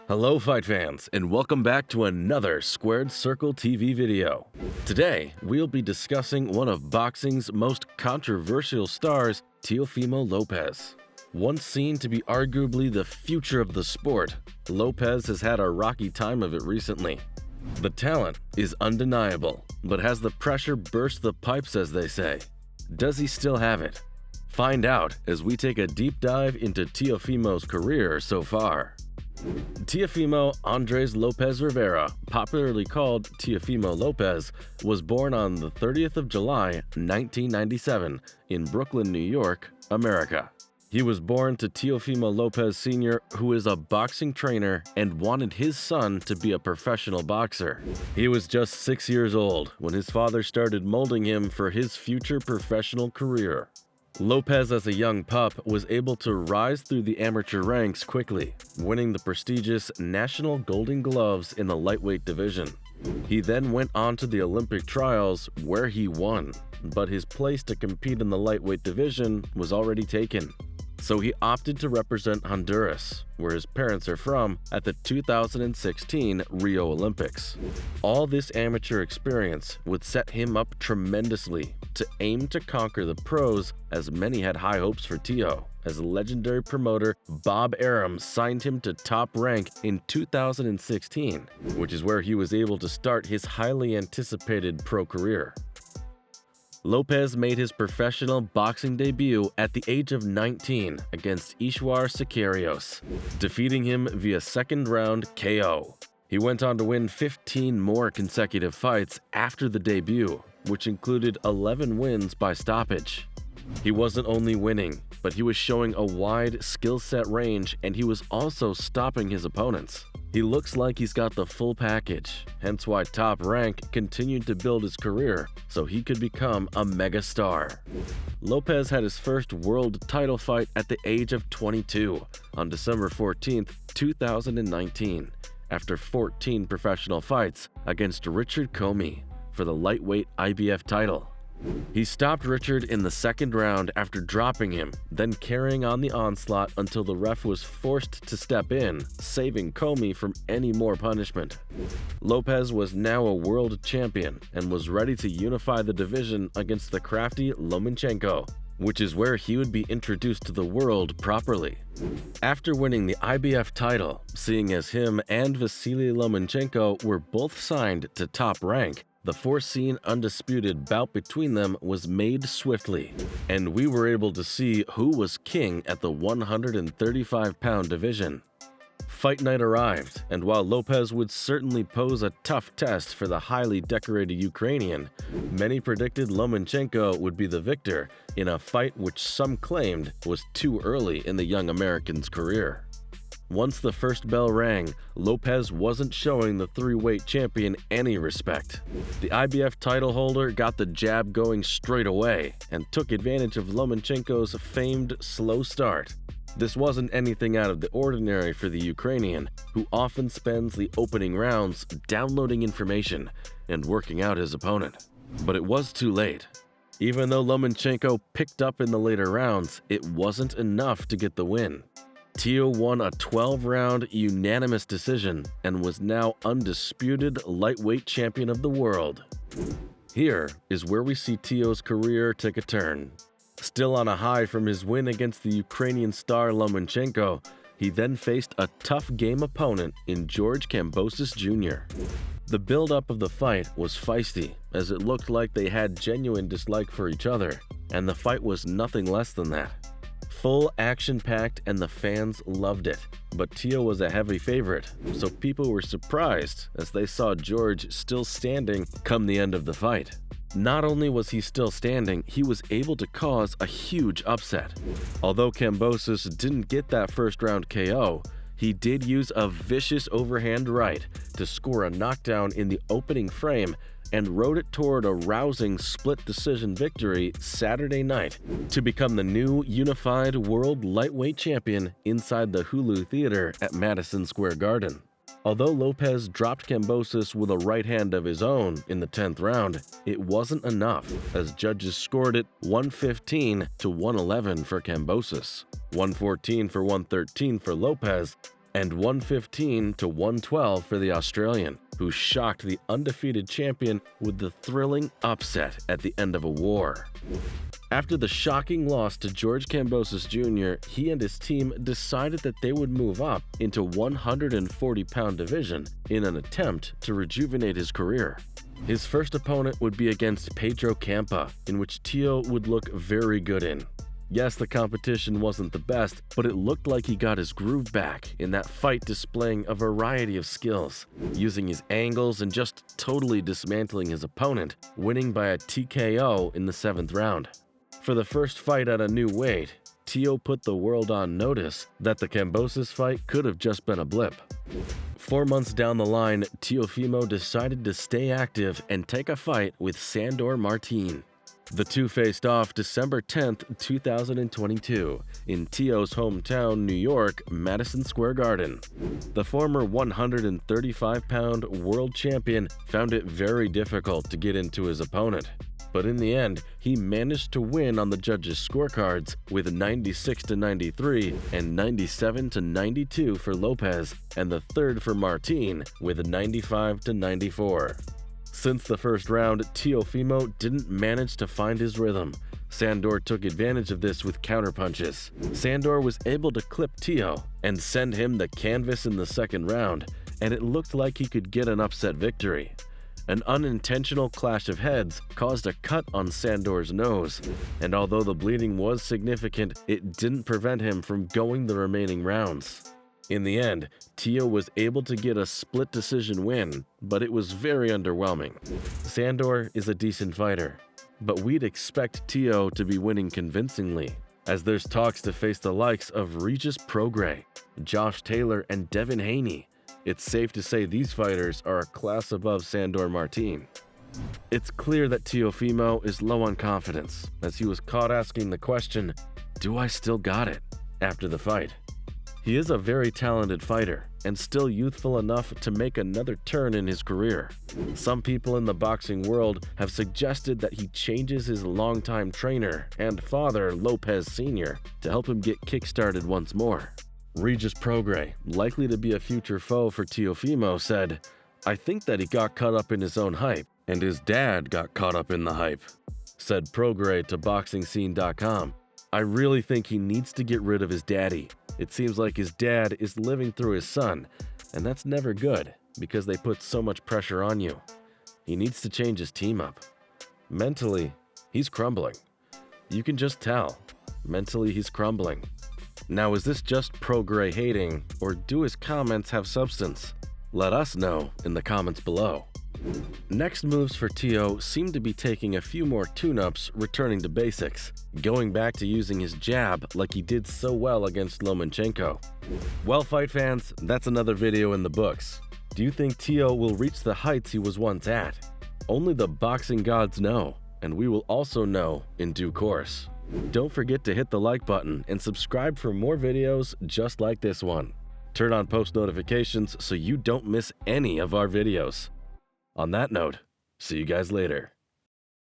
Hello fight fans, and welcome back to another Squared Circle TV video. Today, we'll be discussing one of boxing's most controversial stars, Teofimo Lopez. Once seen to be arguably the future of the sport, Lopez has had a rocky time of it recently. The talent is undeniable, but has the pressure burst the pipes, as they say? Does he still have it? Find out as we take a deep dive into Teofimo's career so far. Teofimo Andres Lopez Rivera, popularly called Teofimo Lopez, was born on the 30th of July, 1997, in Brooklyn, New York, America. He was born to Teofimo Lopez Sr., who is a boxing trainer and wanted his son to be a professional boxer. He was just 6 years old when his father started molding him for his future professional career. Lopez, as a young pup, was able to rise through the amateur ranks quickly, winning the prestigious National Golden Gloves in the lightweight division. He then went on to the Olympic trials, where he won, but his place to compete in the lightweight division was already taken. So he opted to represent Honduras, where his parents are from, at the 2016 Rio Olympics. All this amateur experience would set him up tremendously to aim to conquer the pros, as many had high hopes for Teo, as legendary promoter Bob Arum signed him to Top Rank in 2016, which is where he was able to start his highly anticipated pro career. Lopez made his professional boxing debut at the age of 19 against Ishwar Sicarios, defeating him via second-round KO. He went on to win 15 more consecutive fights after the debut, which included 11 wins by stoppage. He wasn't only winning, but he was showing a wide skill set range, and he was also stopping his opponents. He looks like he's got the full package, hence why Top Rank continued to build his career so he could become a mega star. Lopez had his first world title fight at the age of 22 on December 14, 2019, after 14 professional fights against Richard Comey for the lightweight IBF title. He stopped Richard in the second round after dropping him, then carrying on the onslaught until the ref was forced to step in, saving Comey from any more punishment. Lopez was now a world champion and was ready to unify the division against the crafty Lomachenko, which is where he would be introduced to the world properly. After winning the IBF title, seeing as him and Vasily Lomachenko were both signed to Top Rank, the foreseen undisputed bout between them was made swiftly, and we were able to see who was king at the 135-pound division. Fight night arrived, and while Lopez would certainly pose a tough test for the highly decorated Ukrainian, many predicted Lomachenko would be the victor in a fight which some claimed was too early in the young American's career. Once the first bell rang, Lopez wasn't showing the three-weight champion any respect. The IBF title holder got the jab going straight away and took advantage of Lomachenko's famed slow start. This wasn't anything out of the ordinary for the Ukrainian, who often spends the opening rounds downloading information and working out his opponent. But it was too late. Even though Lomachenko picked up in the later rounds, it wasn't enough to get the win. Teo won a 12-round unanimous decision and was now undisputed lightweight champion of the world. Here is where we see Teo's career take a turn. Still on a high from his win against the Ukrainian star Lomachenko, he then faced a tough game opponent in George Kambosos Jr. The build-up of the fight was feisty, as it looked like they had genuine dislike for each other, and the fight was nothing less than that. Full action-packed, and the fans loved it, but Teo was a heavy favorite, so people were surprised as they saw George still standing come the end of the fight. Not only was he still standing, he was able to cause a huge upset. Although Kambosos didn't get that first round KO, he did use a vicious overhand right to score a knockdown in the opening frame and rode it toward a rousing split decision victory Saturday night to become the new unified world lightweight champion inside the Hulu Theater at Madison Square Garden. Although Lopez dropped Kambosos with a right hand of his own in the 10th round, it wasn't enough, as judges scored it 115 to 111 for Kambosos, 114 for 113 for Lopez, and 115 to 112 for the Australian, who shocked the undefeated champion with the thrilling upset at the end of a war. After the shocking loss to George Kambosos Jr., he and his team decided that they would move up into 140-pound division in an attempt to rejuvenate his career. His first opponent would be against Pedro Campa, in which Teo would look very good in. Yes, the competition wasn't the best, but it looked like he got his groove back in that fight, displaying a variety of skills, using his angles and just totally dismantling his opponent, winning by a TKO in the 7th round. For the first fight at a new weight, Teo put the world on notice that the Kambosos fight could have just been a blip. 4 months down the line, Teofimo decided to stay active and take a fight with Sandor Martin. The two faced off December 10, 2022, in Teo's hometown, New York, Madison Square Garden. The former 135-pound world champion found it very difficult to get into his opponent, but in the end, he managed to win on the judges' scorecards with 96-93 and 97-92 for Lopez, and the third for Martin with 95-94. Since the first round, Teofimo didn't manage to find his rhythm. Sandor took advantage of this with counterpunches. Sandor was able to clip Teo and send him the canvas in the second round, and it looked like he could get an upset victory. An unintentional clash of heads caused a cut on Sandor's nose, and although the bleeding was significant, it didn't prevent him from going the remaining rounds. In the end, Teo was able to get a split decision win, but it was very underwhelming. Sandor is a decent fighter, but we'd expect Teo to be winning convincingly, as there's talks to face the likes of Regis Prograis, Josh Taylor, and Devin Haney. It's safe to say these fighters are a class above Sandor Martin. It's clear that Teofimo is low on confidence, as he was caught asking the question, "Do I still got it?" after the fight. He is a very talented fighter and still youthful enough to make another turn in his career. Some people in the boxing world have suggested that he changes his longtime trainer and father, Lopez Sr., to help him get kick-started once more. Regis Prograis, likely to be a future foe for Teofimo, said, "I think that he got caught up in his own hype, and his dad got caught up in the hype," said Prograis to BoxingScene.com. "I really think he needs to get rid of his daddy. It seems like his dad is living through his son, and that's never good because they put so much pressure on you. He needs to change his team up. Mentally, he's crumbling. You can just tell. Mentally, he's crumbling." Now, is this just Prograis hating, or do his comments have substance? Let us know in the comments below. Next moves for Teo seem to be taking a few more tune-ups, returning to basics, going back to using his jab like he did so well against Lomachenko. Well, fight fans, that's another video in the books. Do you think Teo will reach the heights he was once at? Only the boxing gods know, and we will also know in due course. Don't forget to hit the like button and subscribe for more videos just like this one. Turn on post notifications so you don't miss any of our videos. On that note, see you guys later.